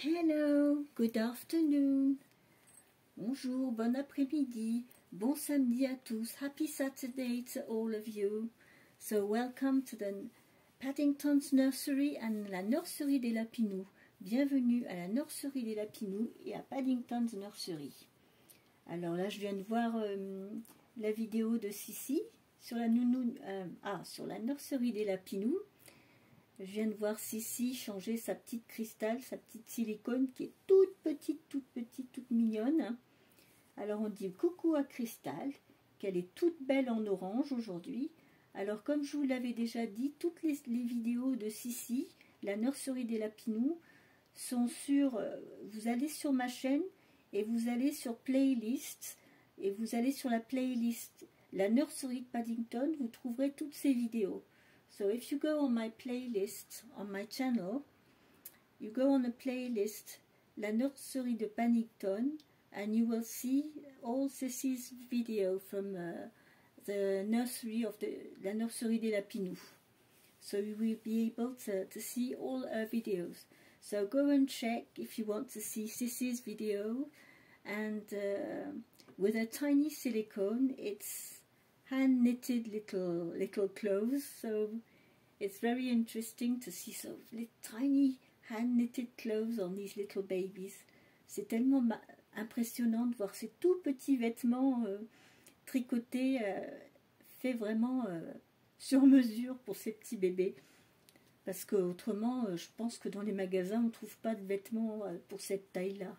Hello, good afternoon. Bonjour, bon après-midi, bon samedi à tous. Happy Saturday to all of you. So welcome to the Paddington's Nursery and la nurserie des Lapinous. Bienvenue à la nurserie des Lapinous et à Paddington's Nursery. Alors là, je viens de voir la vidéo de Sissi sur la sur la nurserie des Lapinous. Je viens de voir Sissi changer sa petite cristal, sa petite silicone qui est toute petite, toute mignonne. Alors on dit coucou à Cristal, qu'elle est toute belle en orange aujourd'hui. Alors comme je vous l'avais déjà dit, toutes les vidéos de Sissi, la nurserie des Lapinous, sont sur... vous allez sur ma chaîne et vous allez sur playlist. Et vous allez sur la playlist la nurserie de Paddington, vous trouverez toutes ces vidéos. So if you go on my playlist, on my channel, you go on the playlist, la nurserie de Paddington, and you will see all Sissi's video from the nursery of la nurserie des Lapinous. So you will be able to see all her videos. So go and check if you want to see Sissi's video, and with a tiny silicone, it's hand knitted little clothes, so it's very interesting to see so tiny hand knitted clothes on these little babies. C'est tellement impressionnant de voir ces tout petits vêtements tricotés, faits vraiment sur mesure pour ces petits bébés, parce que autrement je pense que dans les magasins on ne trouve pas de vêtements pour cette taille là.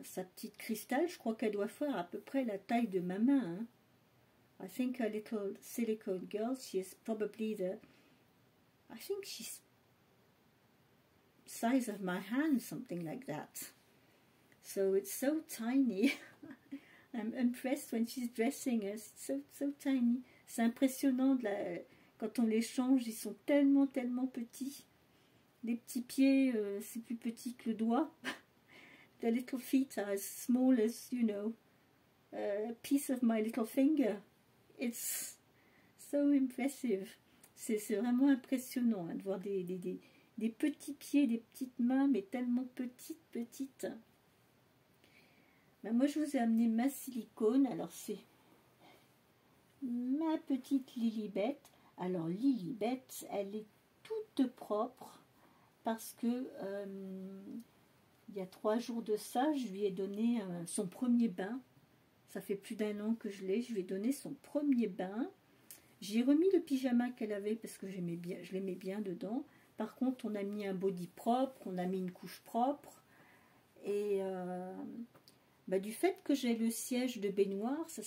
Sa petite Cristal, je crois qu'elle doit faire à peu près la taille de ma main, hein. I think a little silicone girl, she is probably I think she's size of my hand, something like that. So it's so tiny. I'm impressed when she's dressing us. It's so tiny. C'est impressionnant quand on les change, ils sont tellement petits. Les petits pieds, c'est plus petit que le doigt. The little feet are as small as, you know, a piece of my little finger. It's so impressive. C'est vraiment impressionnant hein, de voir des petits pieds, des petites mains, mais tellement petites. Ben, moi, je vous ai amené ma silicone. Alors, c'est ma petite Lilibet. Alors, Lilibet, elle est toute propre parce que il y a 3 jours de ça, je lui ai donné son premier bain. Ça fait plus d'1 an que je l'ai. Je lui ai donné son premier bain. J'ai remis le pyjama qu'elle avait parce que je l'aimais bien dedans. Par contre, on a mis un body propre, on a mis une couche propre. Et du fait que j'ai le siège de baignoire, ça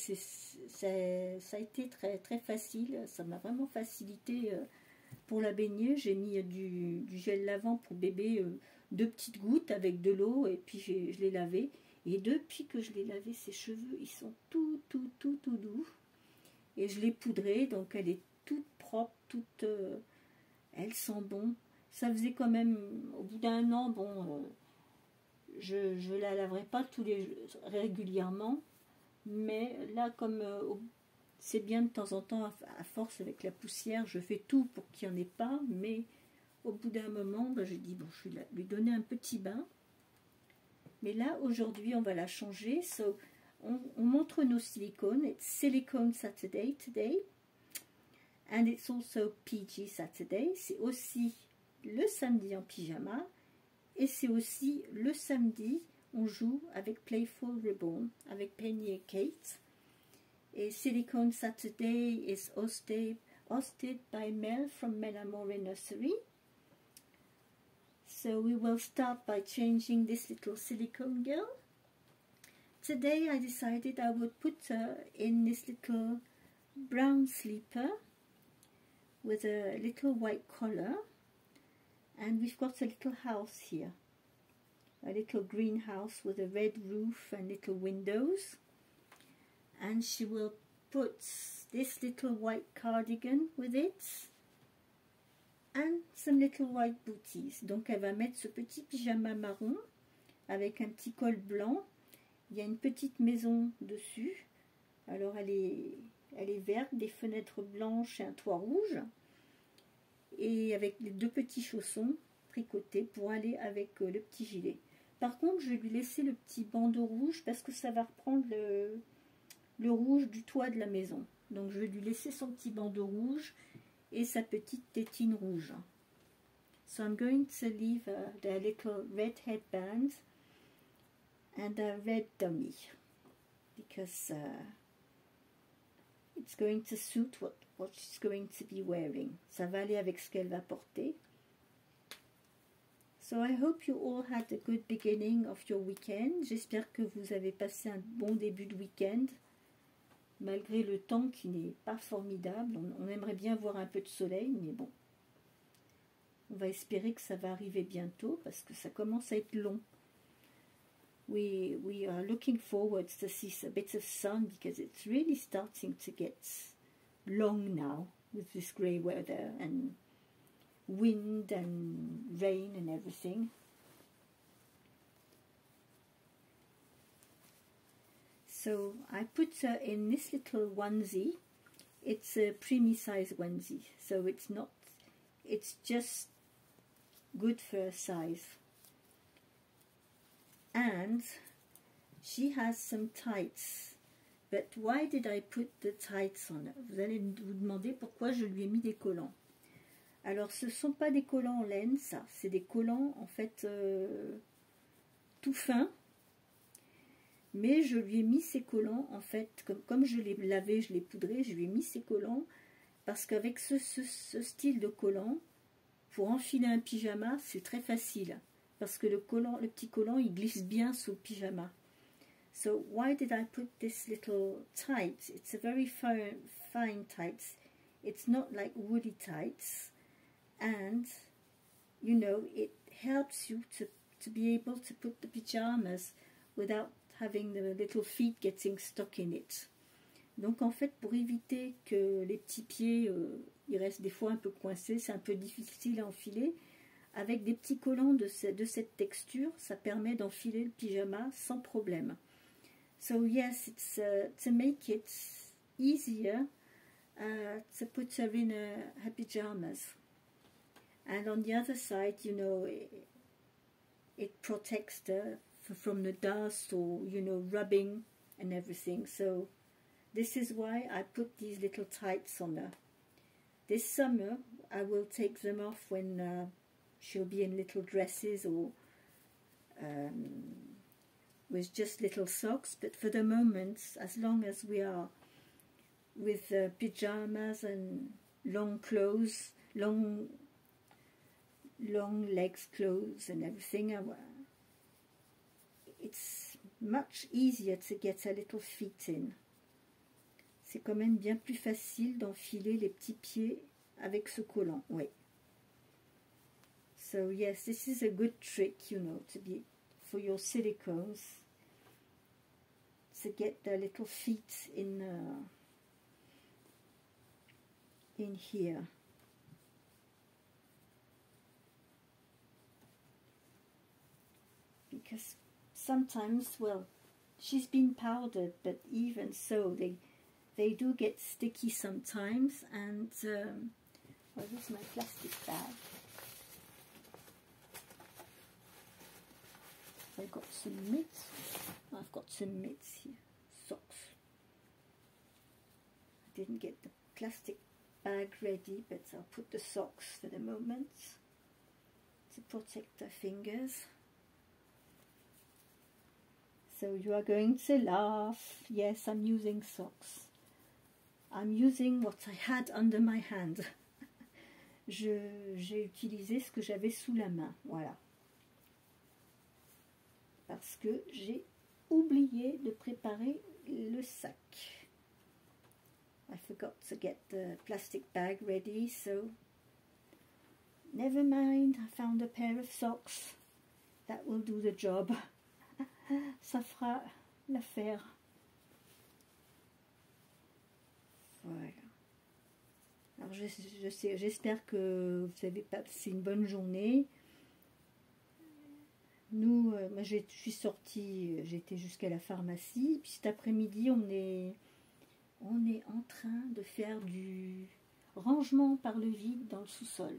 a été très facile. Ça m'a vraiment facilité pour la baigner. J'ai mis du gel lavant pour bébé, 2 petites gouttes avec de l'eau et puis je l'ai lavé. Et depuis que je l'ai lavé, ses cheveux, ils sont tout doux. Et je l'ai poudrée, donc elle est toute propre, elle sent bon. Ça faisait quand même, au bout d'1 an, bon, je la laverai pas régulièrement. Mais là, comme c'est bien de temps en temps, à force avec la poussière, je fais tout pour qu'il n'y en ait pas. Mais au bout d'un moment, je dis, bon, je vais lui donner un petit bain. Mais là, aujourd'hui, on va la changer. So, on montre nos silicones. It's Silicone Saturday today. And it's also PG Saturday. C'est aussi le samedi en pyjama. Et c'est aussi le samedi, on joue avec Playful Reborn, avec Penny et Kate. Et Silicone Saturday is hosted by Mel from Melamore Nursery. So we will start by changing this little silicone girl. Today I decided I would put her in this little brown sleeper with a little white collar, and we've got a little house here, a little greenhouse with a red roof and little windows, and she will put this little white cardigan with it and some little white booties. Donc elle va mettre ce petit pyjama marron avec un petit col blanc. Il y a une petite maison dessus. Alors elle est verte, des fenêtres blanches et un toit rouge. Et avec les 2 petits chaussons tricoter pour aller avec le petit gilet. Par contre, je vais lui laisser le petit bandeau rouge parce que ça va reprendre le rouge du toit de la maison. Donc je vais lui laisser son petit bandeau rouge et sa petite tétine rouge. So I'm going to leave the little red headband and a red dummy because it's going to suit what she's going to be wearing. Ça va aller avec ce qu'elle va porter. So I hope you all had a good beginning of your weekend. J'espère que vous avez passé un bon début de week-end, malgré le temps qui n'est pas formidable. On aimerait bien voir un peu de soleil, mais bon. On va espérer que ça va arriver bientôt, parce que ça commence à être long. We are looking forward to see a bit of sun, because it's really starting to get long now, with this grey weather, and wind and rain and everything. So I put her in this little onesie. It's a preemie size onesie, so it's just good for her size. And she has some tights. But why did I put the tights on her? Vous allez vous demander pourquoi je lui ai mis des collants. Alors, ce ne sont pas des collants en laine, ça. C'est des collants, en fait, tout fins. Mais je lui ai mis ces collants, en fait, comme je les lavais, je les poudrais, je lui ai mis ces collants. Parce qu'avec ce style de collant, pour enfiler un pyjama, c'est très facile. Parce que le petit collant, il glisse bien sous le pyjama. So, why did I put this little tight? It's a very fine tights. It's not like woolly tights. And, you know, it helps you to be able to put the pyjamas without having the little feet getting stuck in it. Donc, en fait, pour éviter que les petits pieds, ils restent des fois un peu coincés, c'est un peu difficile à enfiler, avec des petits collants de cette texture, ça permet d'enfiler le pyjama sans problème. So, yes, it's to make it easier to put her in her pyjamas. And on the other side, you know, it protects her from the dust or, you know, rubbing and everything. So this is why I put these little tights on her. This summer, I will take them off when she'll be in little dresses or with just little socks. But for the moment, as long as we are with pyjamas and long clothes, long legs clothes and everything, it's much easier to get a little feet in. C'est quand même bien plus facile d'enfiler les petits pieds avec ce collant, oui. So yes, this is a good trick, you know, for your silicones, to get the little feet in here. Because sometimes, well, she's been powdered, but even so, they do get sticky sometimes. And where's my plastic bag? I've got some mitts. I've got some mitts here, socks. I didn't get the plastic bag ready, but I'll put the socks for the moment to protect her fingers. So you are going to laugh. Yes, I'm using socks. I'm using what I had under my hand. J'ai utilisé ce que j'avais sous la main, voilà. Parce que j'ai oublié de préparer le sac. I forgot to get the plastic bag ready, so never mind, I found a pair of socks. That will do the job. Ça fera l'affaire. Voilà. Alors j'espère que vous avez passé une bonne journée. Nous, moi je suis sortie, j'étais jusqu'à la pharmacie. Puis cet après-midi, on est en train de faire du rangement par le vide dans le sous-sol.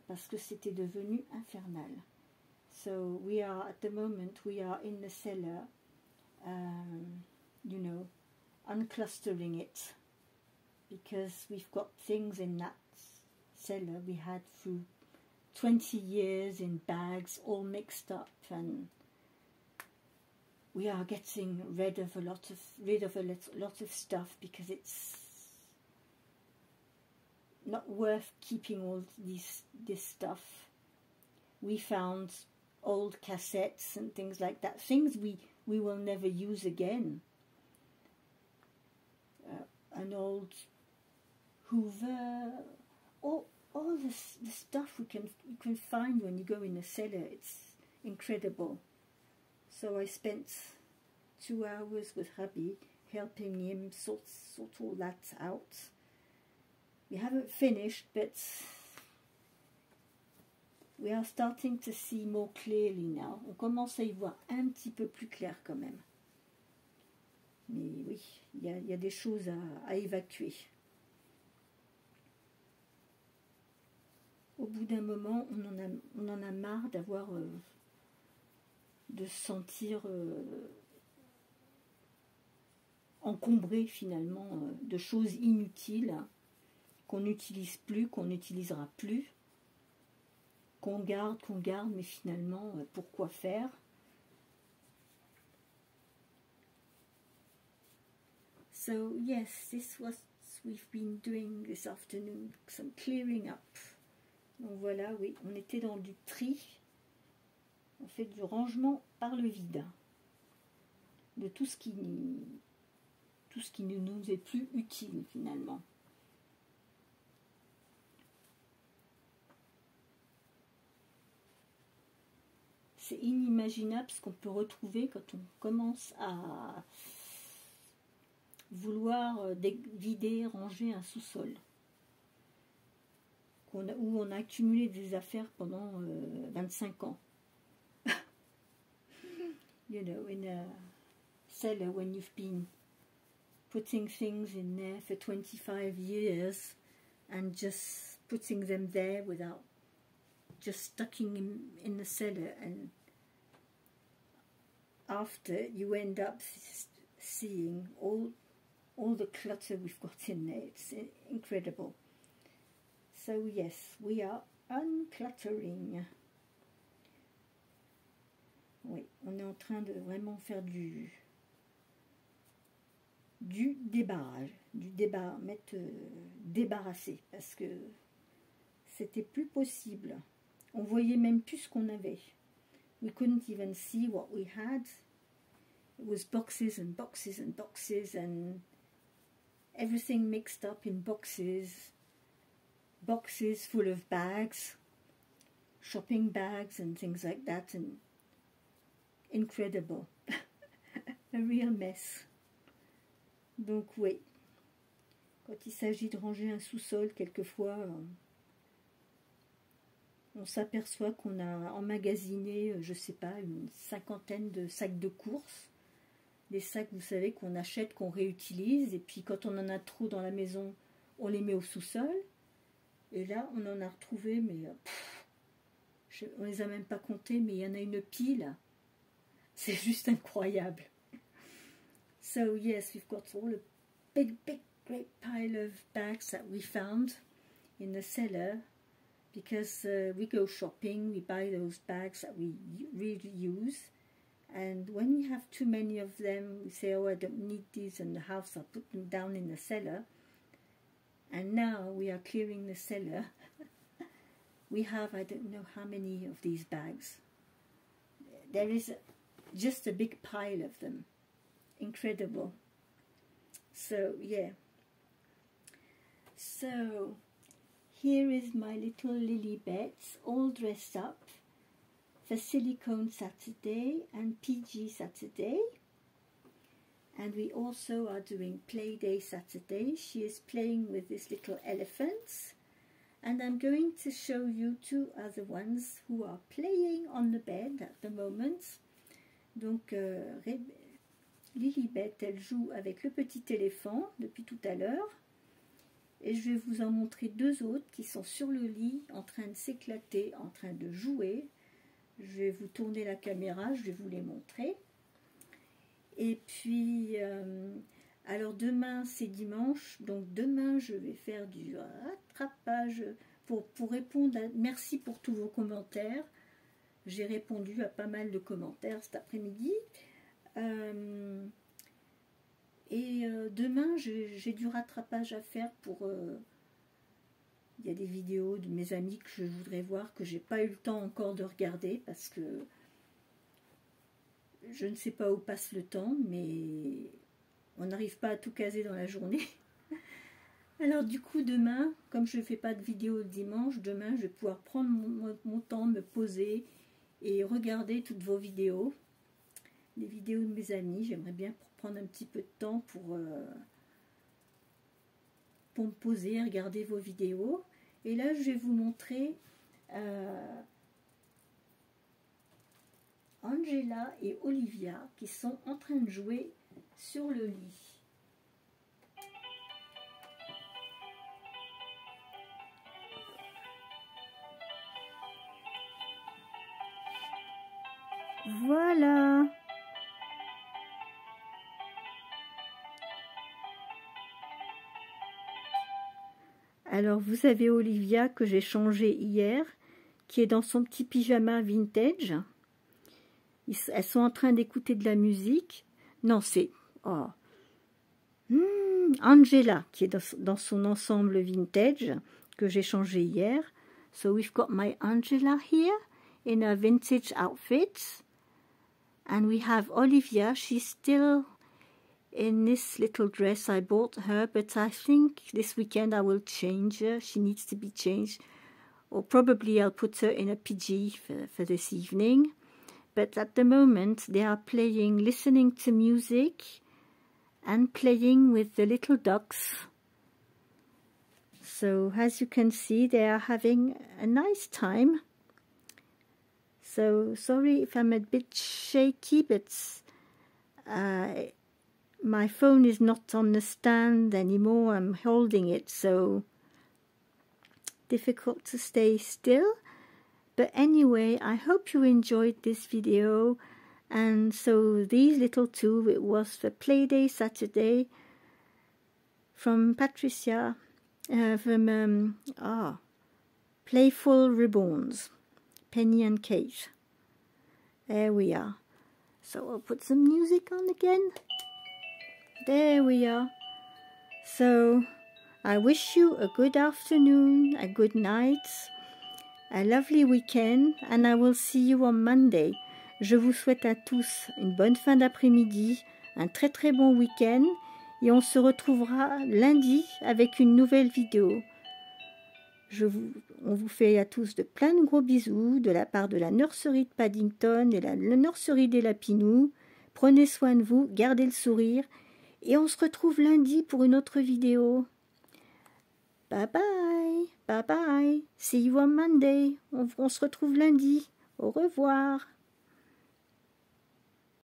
parce que c'était devenu infernal. So we are, at the moment, we are in the cellar, you know, unclustering it, because we've got things in that cellar we had through 20 years in bags all mixed up, and we are getting rid of a lot of stuff because it's not worth keeping all this stuff. We found old cassettes and things like that, things we will never use again. An old Hoover, all the stuff we can find when you go in the cellar. It's incredible. So I spent 2 hours with hubby helping him sort all that out. We haven't finished, but we are starting to see more clearly now. On commence à y voir un petit peu plus clair quand même. Mais oui, il y a des choses à évacuer. Au bout d'un moment, on en a marre d'avoir, de se sentir encombré finalement de choses inutiles qu'on n'utilise plus, qu'on n'utilisera plus, qu'on garde, mais finalement, pourquoi faire? So yes, this was we've been doing this afternoon, some clearing up. Donc voilà, oui, on était dans du tri, on fait du rangement par le vide, de tout ce qui ne nous est plus utile finalement. C'est inimaginable ce qu'on peut retrouver quand on commence à vouloir vider, ranger un sous-sol, où on a accumulé des affaires pendant 25 ans. You know, in a cellar, when you've been putting things in there for 25 years and just putting them there without just stucking them in the cellar, and after you end up seeing all the clutter we've got in there. It's incredible. So yes, we are uncluttering. Oui, on est en train de vraiment faire du débarrage, débarrasser, parce que c'était plus possible. On voyait même plus ce qu'on avait. We couldn't even see what we had. It was boxes and boxes and boxes, and everything mixed up in boxes full of bags, shopping bags and things like that, and incredible. A real mess. Donc oui, quand il s'agit de ranger un sous-sol, quelquefois on s'aperçoit qu'on a emmagasiné, je sais pas, une 50aine de sacs de courses. Des sacs, vous savez, qu'on achète, qu'on réutilise, et puis quand on en a trop dans la maison, on les met au sous-sol. Et là, on en a retrouvé, mais on les a même pas comptés, mais il y en a une pile. C'est juste incroyable. So yes, we've got all a big, great pile of bags that we found in the cellar, because we go shopping, we buy those bags that we really use. And when we have too many of them, we say, oh, I don't need these in the house, I'll put them down in the cellar. And now we are clearing the cellar. We have, I don't know how many of these bags. There is just a big pile of them. Incredible. So, yeah. So, here is my little Lilibet, all dressed up for Silicone Saturday and PG Saturday, and we also are doing Play Day Saturday. She is playing with this little elephant, and I'm going to show you 2 other ones who are playing on the bed at the moment. Donc Lilibet, elle joue avec le petit éléphant depuis tout à l'heure, Et je vais vous en montrer deux autres qui sont sur le lit, en train de s'éclater, en train de jouer. Je vais vous tourner la caméra, je vais vous les montrer. Et puis, alors demain c'est dimanche, donc demain je vais faire du rattrapage pour répondre merci pour tous vos commentaires. J'ai répondu à pas mal de commentaires cet après-midi. Demain j'ai du rattrapage à faire pour... il y a des vidéos de mes amis que je voudrais voir, que j'ai pas eu le temps encore de regarder parce que je ne sais pas où passe le temps, mais on n'arrive pas à tout caser dans la journée. Alors du coup demain, comme je ne fais pas de vidéo le dimanche, demain je vais pouvoir prendre mon temps, me poser et regarder toutes vos vidéos. Les vidéos de mes amis, j'aimerais bien prendre un petit peu de temps pour me poser, regarder vos vidéos. Et là je vais vous montrer Angela et Olivia qui sont en train de jouer sur le lit. Voilà. Alors vous avez Olivia que j'ai changé hier, qui est dans son petit pyjama vintage. Elles sont en train d'écouter de la musique. Non, c'est Angela qui est dans son ensemble vintage que j'ai changé hier. So we've got my Angela here in a vintage outfit. And we have Olivia, she's still in this little dress I bought her, but I think this weekend I will change her. She needs to be changed. Or probably I'll put her in a PG for this evening. But at the moment they are playing, listening to music and playing with the little ducks. So as you can see, they are having a nice time. So sorry if I'm a bit shaky, but my phone is not on the stand anymore. I'm holding it, so difficult to stay still. But anyway, I hope you enjoyed this video. And so these little two, it was the Playday Saturday from Patricia, from Playful Reborns, Penny and Kate. There we are. So I'll put some music on again. There we are. So I wish you a good afternoon, a good night, a lovely weekend, and I will see you on Monday. Je vous souhaite à tous une bonne fin d'après-midi, un très très bon week-end, et on se retrouvera lundi avec une nouvelle vidéo. On vous fait à tous de plein de gros bisous de la part de la nurserie de Paddington et la nurserie des Lapinous. Prenez soin de vous, gardez le sourire, et on se retrouve lundi pour une autre vidéo. Bye bye, bye bye, see you on Monday. On se retrouve lundi. Au revoir.